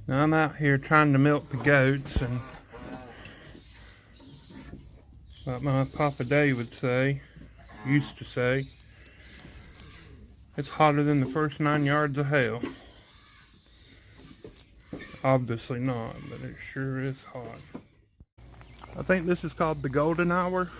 Now I'm out here trying to milk the goats, and like my Papa Dave would say, used to say, it's hotter than the first 9 yards of hell. Obviously not, but it sure is hot. I think this is called the golden hour.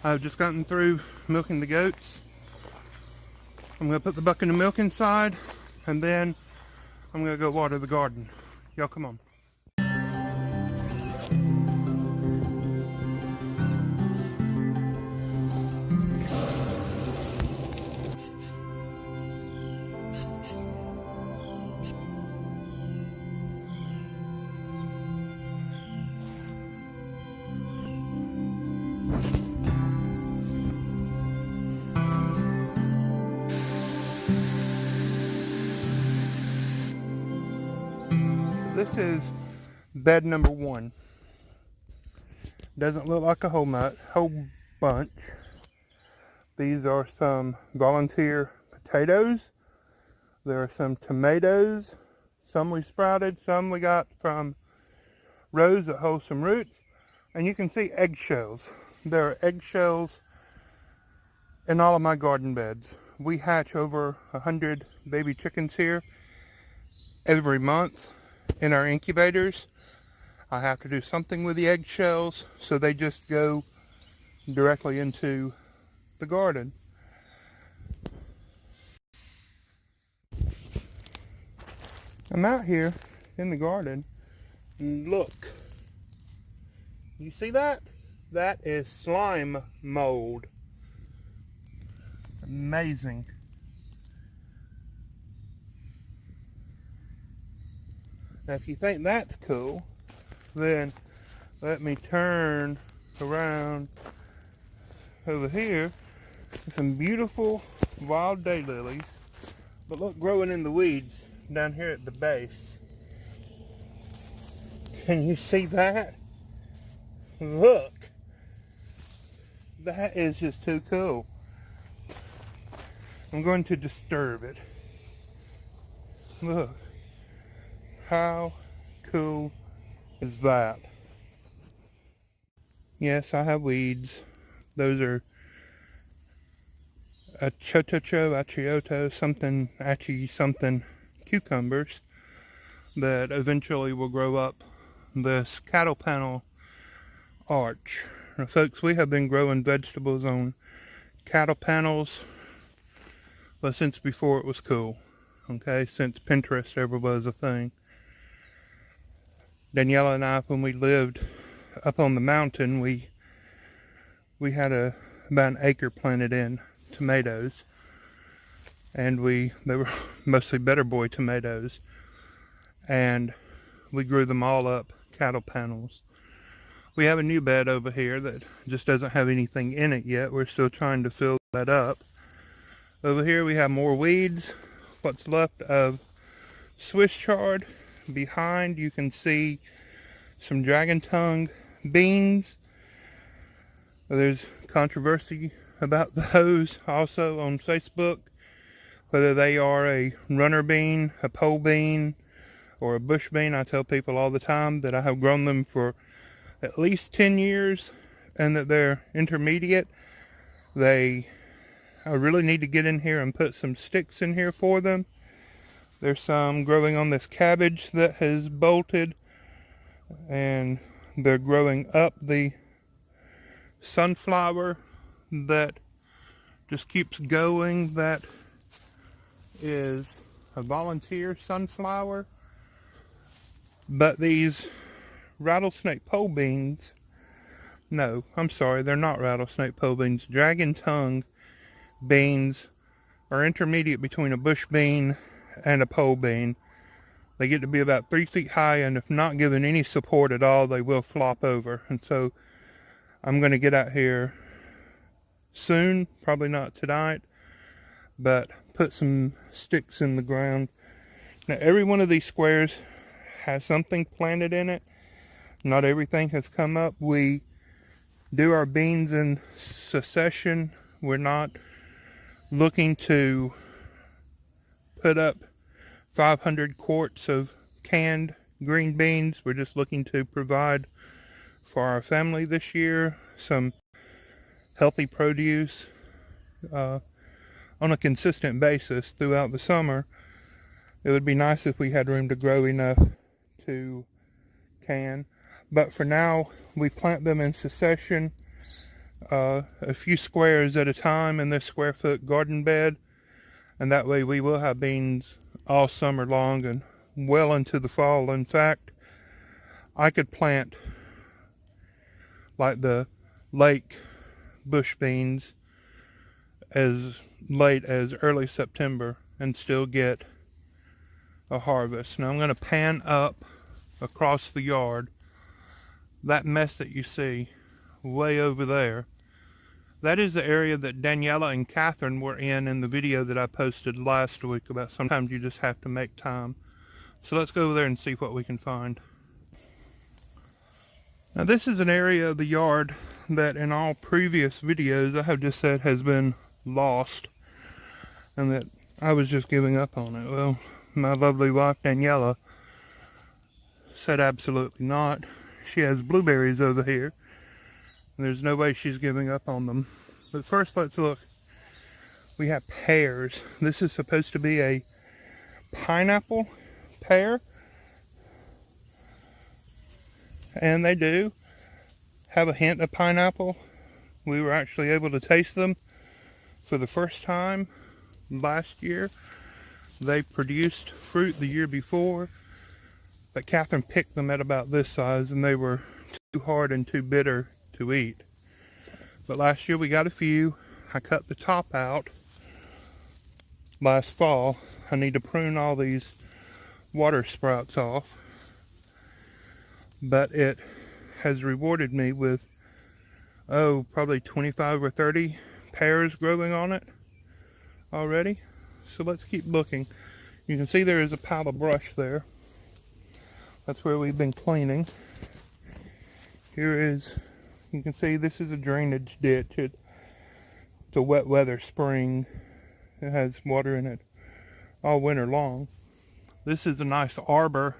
I've just gotten through milking the goats. I'm going to put the bucket of milk inside, and then I'm going to go water the garden. Y'all come on. This is bed number 1. Doesn't look like a whole bunch. These are some volunteer potatoes. There are some tomatoes. Some we sprouted, some we got from rows that hold some roots. And you can see eggshells. There are eggshells in all of my garden beds. We hatch over 100 baby chickens here every month in our incubators. I have to do something with the eggshells, so they just go directly into the garden. I'm out here in the garden, and look. You see that? That is slime mold. Amazing. Now if you think that's cool, then let me turn around over here. Some beautiful wild daylilies, but look, growing in the weeds down here at the base. Can you see that? Look, that is just too cool. I'm going to disturb it. Look, how cool is that? Yes, I have weeds. Those are achioto, something cucumbers that eventually will grow up this cattle panel arch. Now, folks, we have been growing vegetables on cattle panels, but since before it was cool. Okay, since Pinterest ever was a thing. Daniela and I, when we lived up on the mountain, we had about an acre planted in tomatoes, and they were mostly Better Boy tomatoes, and we grew them all up cattle panels. We have a new bed over here that just doesn't have anything in it yet. We're still trying to fill that up. Over here we have more weeds, what's left of Swiss chard. Behind you can see some dragon tongue beans. There's controversy about those also on Facebook, whether they are a runner bean, a pole bean, or a bush bean. I tell people all the time that I have grown them for at least 10 years and that they're intermediate. I really need to get in here and put some sticks in here for them. There's some growing on this cabbage that has bolted, and they're growing up the sunflower that just keeps going. That is a volunteer sunflower. But these rattlesnake pole beans, no, I'm sorry, they're not rattlesnake pole beans. Dragon tongue beans are intermediate between a bush bean and a pole bean. They get to be about 3 feet high, and if not given any support at all, they will flop over. And so I'm going to get out here soon, probably not tonight, but put some sticks in the ground. Now every one of these squares has something planted in it. Not everything has come up. We do our beans in succession. We're not looking to put up 500 quarts of canned green beans. We're just looking to provide for our family this year some healthy produce on a consistent basis throughout the summer. It would be nice if we had room to grow enough to can, but for now we plant them in succession, a few squares at a time in this square foot garden bed, and that way we will have beans all summer long and well into the fall. In fact, I could plant like the lake bush beans as late as early September and still get a harvest. Now I'm going to pan up across the yard. That mess that you see way over there, that is the area that Daniela and Catherine were in the video that I posted last week about sometimes you just have to make time. So let's go over there and see what we can find. Now this is an area of the yard that in all previous videos I have just said has been lost and that I was just giving up on it. Well, my lovely wife Daniela said absolutely not. She has blueberries over here and there's no way she's giving up on them. But first let's look. We have pears. This is supposed to be a pineapple pear, and they do have a hint of pineapple. We were actually able to taste them for the first time last year. They produced fruit the year before, but Catherine picked them at about this size and they were too hard and too bitter to eat. But last year we got a few. I cut the top out last fall. I need to prune all these water sprouts off, but it has rewarded me with probably 25 or 30 pears growing on it already. So let's keep looking. You can see there is a pile of brush there. That's where we've been cleaning. Here is, you can see this is a drainage ditch. It's a wet weather spring. It has water in it all winter long. This is a nice arbor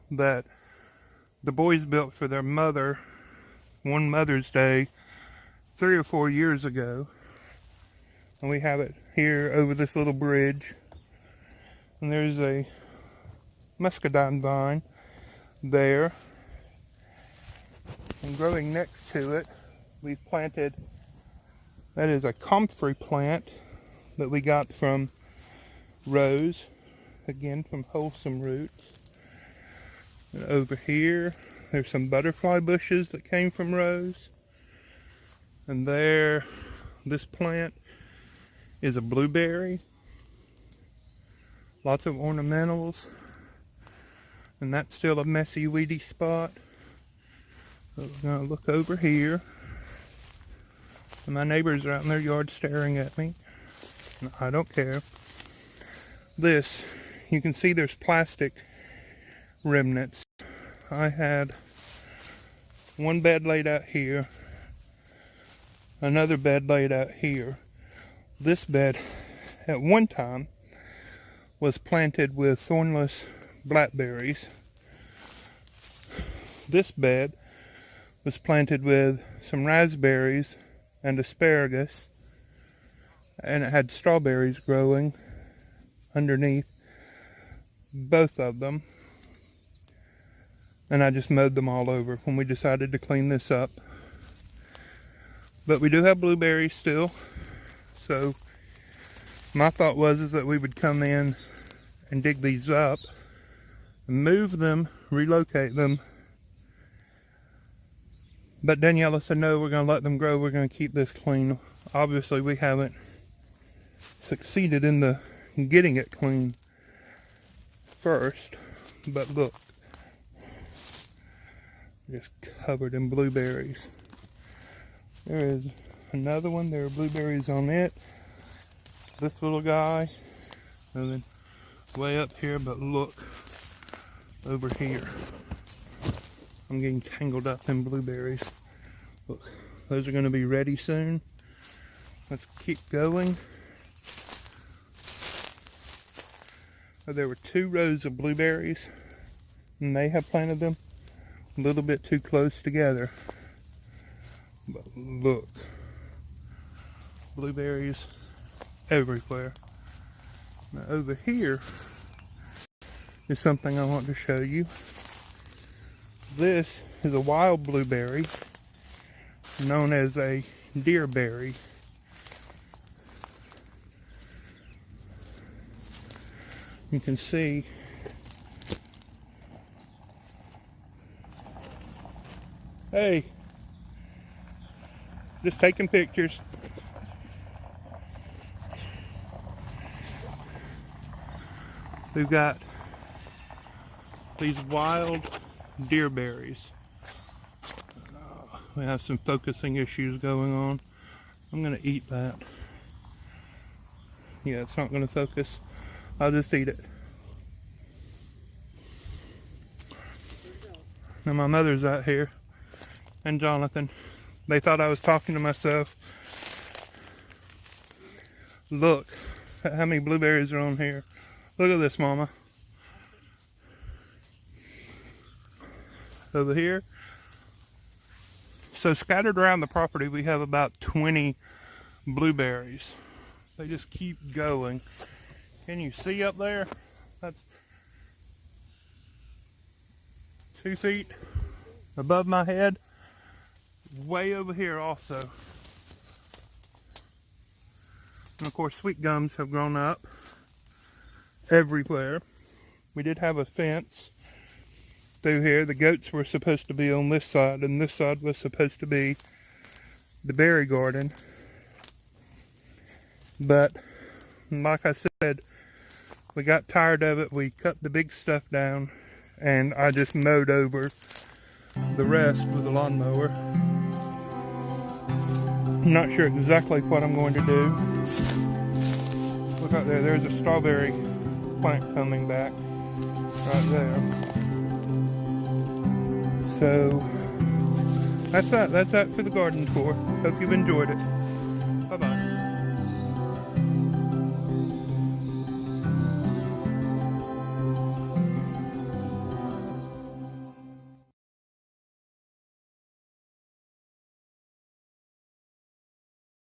that the boys built for their mother one Mother's Day 3 or 4 years ago. And we have it here over this little bridge. And there's a muscadine vine there. And growing next to it, we've planted, that is a comfrey plant that we got from Rose, again from Wholesome Roots. And over here, there's some butterfly bushes that came from Rose. And there, this plant is a blueberry. Lots of ornamentals. And that's still a messy, weedy spot. So we're going to look over here. And my neighbors are out in their yard staring at me. And I don't care. This, you can see there's plastic remnants. I had one bed laid out here, another bed laid out here. This bed at one time was planted with thornless blackberries. This bed was planted with some raspberries and asparagus, and it had strawberries growing underneath both of them. And I just mowed them all over when we decided to clean this up. But we do have blueberries still. So my thought was that we would come in and dig these up, move them, relocate them. But Daniela said, no, we're going to let them grow. We're going to keep this clean. Obviously, we haven't succeeded in getting it clean first. But look, just covered in blueberries. There is another one. There are blueberries on it. This little guy. And then way up here, but look over here. I'm getting tangled up in blueberries. Look, those are going to be ready soon. Let's keep going. There were 2 rows of blueberries may have planted them a little bit too close together. But look, blueberries everywhere. Now over here is something I want to show you. This is a wild blueberry known as a deerberry. You can see hey, just taking pictures. We've got these wild deerberries. We have some focusing issues going on. I'm gonna eat that. Yeah, it's not gonna focus. I'll just eat it. Now my mother's out here, and Jonathan. They thought I was talking to myself. Look at how many blueberries are on here. Look at this, Mama. Over here. So scattered around the property, we have about 20 blueberries. They just keep going. Can you see up there? That's 2 feet above my head. Way over here also. And of course, sweet gums have grown up everywhere. We did have a fence through here. The goats were supposed to be on this side, and this side was supposed to be the berry garden. But like I said, we got tired of it. We cut the big stuff down, and I just mowed over the rest with a lawnmower. I'm not sure exactly what I'm going to do. Look out there, there's a strawberry plant coming back right there. So that's that for the garden tour. Hope you've enjoyed it.